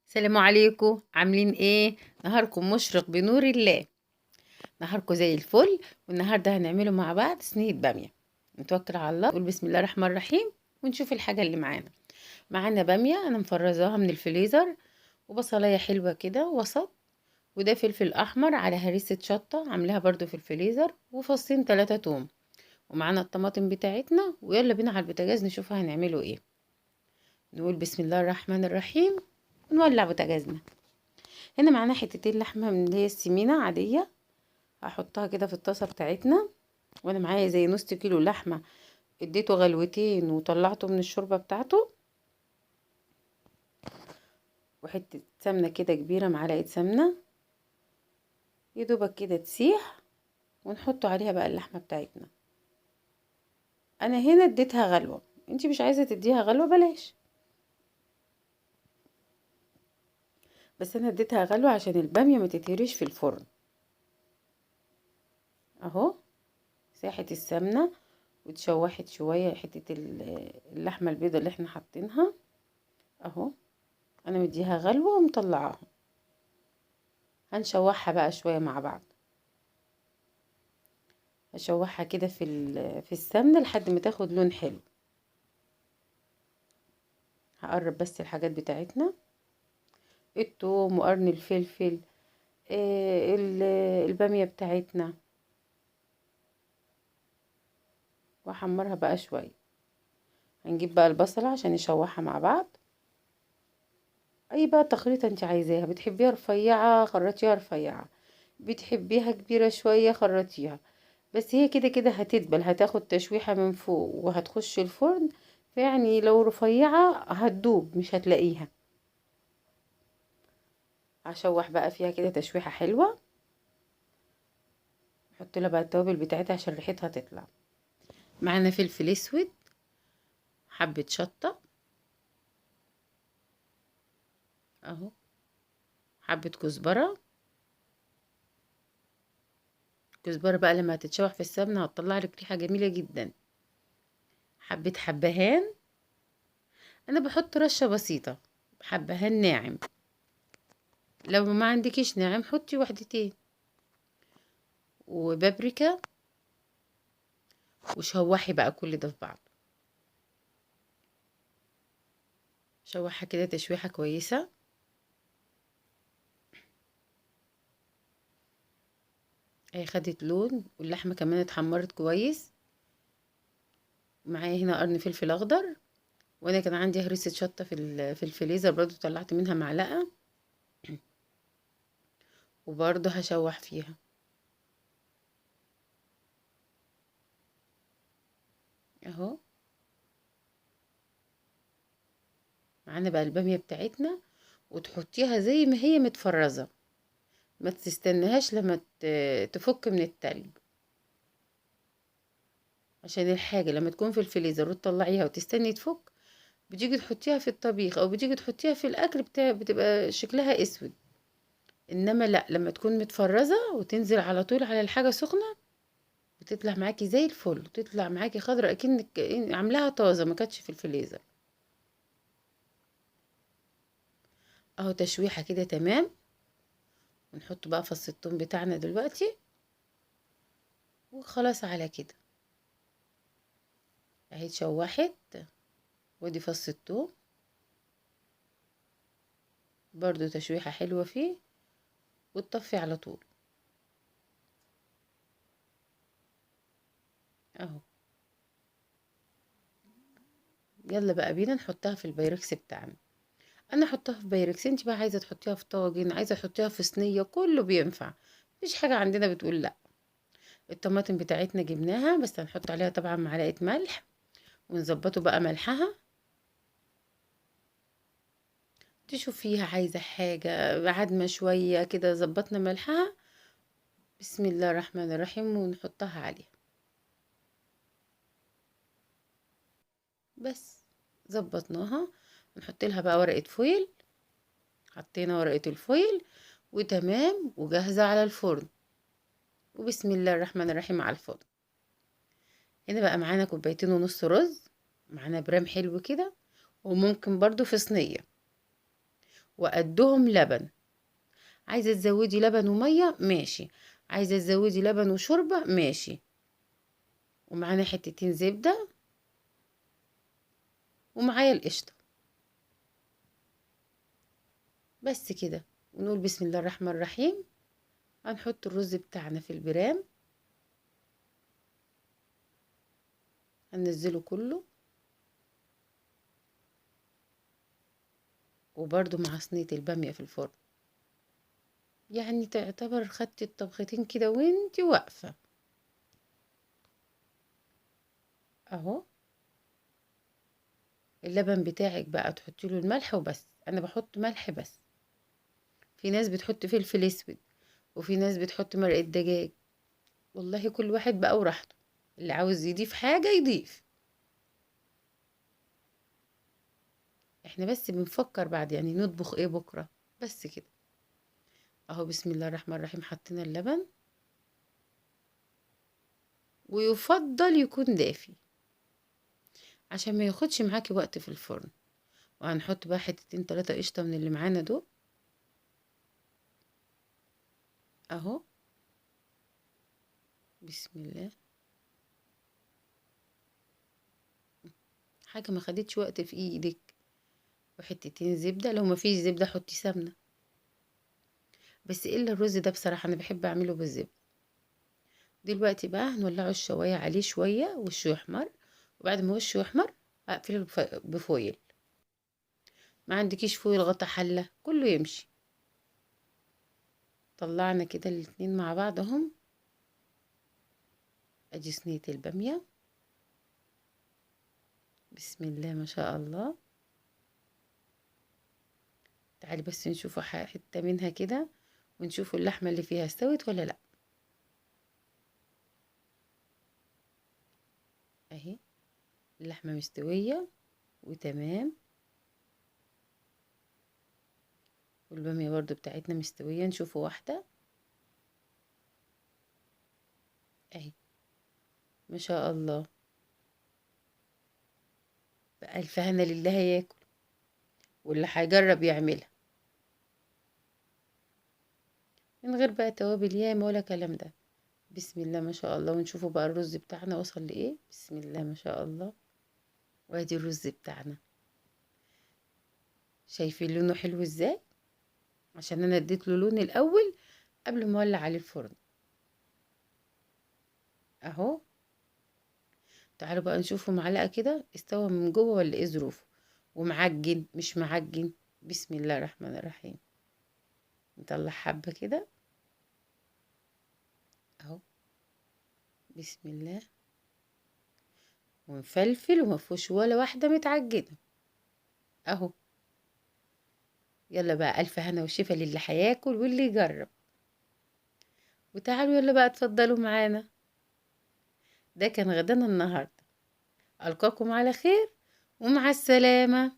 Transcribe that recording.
السلام عليكم، عاملين ايه؟ نهاركم مشرق بنور الله. نهاركم زي الفل. والنهارده هنعمله مع بعض صينيه باميه. نتوكل على الله، نقول بسم الله الرحمن الرحيم ونشوف الحاجه اللي معانا. معانا باميه انا مفرزاها من الفريزر، وبصلايه حلوه كده وسط، وده فلفل احمر على هريسه شطه عاملاها برضو في الفريزر، وفصين 3 توم. ومعانا الطماطم بتاعتنا، ويلا بينا على البوتاجاز نشوفها هنعمله ايه. نقول بسم الله الرحمن الرحيم ونولع بوتاجازنا. هنا معانا حتتين لحمه من اللي هي السمينه عاديه، هحطها كده في الطاسه بتاعتنا. وانا معايا زي نص كيلو لحمه، اديته غلوتين وطلعته من الشوربه بتاعته. وحته سمنه كده كبيره، معلقه سمنه يدوبك كده تسيح، ونحطه عليها بقى اللحمه بتاعتنا. انا هنا اديتها غلوه، انتي مش عايزه تديها غلوه بلاش، بس انا اديتها غلوه عشان الباميه ما تتهريش في الفرن. اهو ساحت السمنه واتشوحت شويه حته اللحمه البيضه اللي احنا حاطينها. اهو انا مديها غلوة ومطلعاها. هنشوحها بقى شوية مع بعض، هشوحها كده في السمنة لحد ما تاخد لون حلو. هقرب بس الحاجات بتاعتنا، التوم وقرن الفلفل، البامية بتاعتنا، واحمرها بقى شوية. هنجيب بقى البصلة عشان نشوحها مع بعض. اي بقى تخريطة انت عايزاها، بتحبيها رفيعة خرطيها رفيعة، بتحبيها كبيرة شوية خرطيها. بس هي كده كده هتدبل، هتاخد تشويحة من فوق وهتخش الفرن. فيعني لو رفيعة هتدوب مش هتلاقيها. هشوح بقى فيها كده تشويحة حلوة. نحط لها بقى التوابل بتاعتها عشان ريحتها تطلع. معانا فلفل اسود، حبة شطة اهو، حبة كزبرة. الكزبرة بقى لما هتتشوح في السمنة هتطلع لك ريحة جميلة جدا. حبة حبهان، انا بحط رشة بسيطة حبهان ناعم، لو ما عندكيش ناعم حطي وحدتين. وبابريكا، وشوحي بقى كل ده في بعض. شوحها كده تشويحة كويسة. هي خدت لون واللحمة كمان اتحمرت كويس. معايا هنا قرن فلفل اخضر، وانا كان عندي هريسة شطة في الفريزر برضو، طلعت منها معلقة وبرضو هشوح فيها اهو. معانا بقى البامية بتاعتنا، وتحطيها زي ما هي متفرزة، ما تستناهاش لما تفك من التلج. عشان الحاجة لما تكون في الفريزر وتطلعيها وتستني تفك، بتيجي تحطيها في الطبيخ او بتيجي تحطيها في الاكل بتبقى شكلها اسود. انما لا، لما تكون متفرزة وتنزل على طول على الحاجة سخنة، بتطلع معاكي زي الفل، وتطلع معاكي خضرة اكنك عاملاها طازة ما كانتش في الفريزر. اهو تشويحة كده تمام. ونحط بقى فص الثوم بتاعنا دلوقتي، وخلاص على كده. اهي اتشوحت، ودي فص الثوم برضو تشويحة حلوة فيه، وتطفي على طول. اهو يلا بقى بينا نحطها في البايركس بتاعنا. انا احطها في بايركس، انت بقى عايزه تحطيها في طاجن، عايزه تحطيها في صينيه، كله بينفع. مفيش حاجه عندنا بتقول لا. الطماطم بتاعتنا جبناها، بس هنحط عليها طبعا معلقه ملح، ونظبطه بقى ملحها. تشوفيها عايزه حاجه عدمه شويه كده، ظبطنا ملحها. بسم الله الرحمن الرحيم ونحطها عليها. بس ظبطناها. نحط لها بقى ورقه فويل. حطينا ورقه الفويل وتمام، وجاهزه على الفرن. وبسم الله الرحمن الرحيم على الفرن. هنا بقى معانا كوبايتين ونص رز، معانا برام حلو كده، وممكن برضو في صينية. وقدهم لبن. عايزة تزودي لبن ومية ماشي، عايزة تزودي لبن وشوربة ماشي. ومعانا حتتين زبدة، ومعايا القشطة. بس كده، ونقول بسم الله الرحمن الرحيم. هنحط الرز بتاعنا في البرام، هننزله كله، وبرده مع صينية البامية في الفرن. يعني تعتبر خدتي الطبختين كده وانتي واقفة اهو. اللبن بتاعك بقى تحطي له الملح وبس، انا بحط ملح بس. في ناس بتحط فلفل اسود، وفي ناس بتحط مرقة دجاج. والله كل واحد بقى وراحته، اللي عاوز يضيف حاجة يضيف. احنا بس بنفكر بعد يعني نطبخ ايه بكرة، بس كده اهو. بسم الله الرحمن الرحيم، حطينا اللبن، ويفضل يكون دافي عشان ما ياخدش معاكي وقت في الفرن. وهنحط بقى حتتين 3 قشطة من اللي معانا دول اهو. بسم الله. حاجة ما خدتش وقت في ايدك. وحتتين زبدة، لو ما فيش زبدة حطي سمنة. بس الا الرز ده بصراحة انا بحب اعمله بالزبدة. دلوقتي بقى هنولعه الشواية عليه شوية وشه يحمر، وبعد ما وشه يحمر اقفله بفويل. ما عندكيش فويل غطا حلة كله يمشي. طلعنا كده الاتنين مع بعضهم. ادي صينية البامية، بسم الله ما شاء الله. تعالي بس نشوفوا حتة منها كده، ونشوفوا اللحمة اللي فيها استوت ولا لا. اهي اللحمة مستوية وتمام، والبامية برضو بتاعتنا مستوية. نشوفوا واحدة اهي، ما شاء الله. بألف هنا لله ياكل، واللي هيجرب يعملها من غير بقى توابل ياما ولا كلام ده. بسم الله ما شاء الله. ونشوفوا بقى الرز بتاعنا وصل لإيه. بسم الله ما شاء الله. وادي الرز بتاعنا، شايفين لونه حلو ازاي؟ عشان انا اديت له لون الاول قبل ما اولع عليه الفرن اهو. تعالوا بقى نشوفه معلقة كده، استوى من جوه ولا ايه ظروفه، ومعجن مش معجن. بسم الله الرحمن الرحيم. نطلع حبة كده اهو، بسم الله. ومفلفل ومفيهوش ولا واحدة متعجنة اهو. يلا بقى ألف هنا وشفا للي هياكل واللي يجرب. وتعالوا يلا بقى اتفضلوا معانا. ده كان غدانا النهاردة. ألقاكم على خير، ومع السلامة.